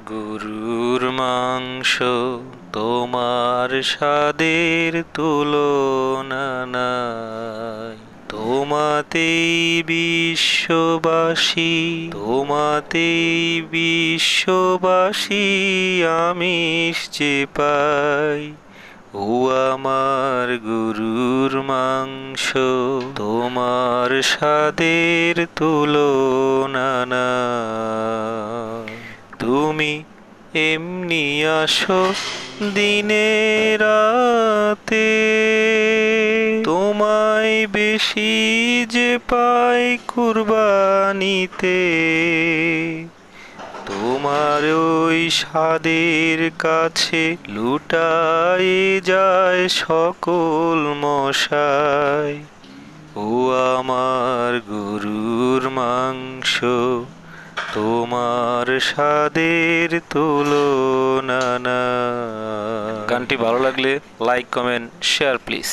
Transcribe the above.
গরুর মাংস তোমার স্বাদের তুলনা নাই। তোমাতেই বিশ্ববাসী আমিষ যে পাই। ও আমার গরুর মাংস তোমার স্বাদের তুলনা নাই। তুমি এমনি আসো দিনে রাতে, তোমায় বেশি যে পাই কুরবানিতে। তোমার ওই স্বাদের কাছে লুটায় যায় সকল মশাই। ও আমার গরুর মাংস তোমার স্বাদের তুলনা নাই। গানটি ভালো লাগলে লাইক, কমেন্ট, শেয়ার প্লিজ।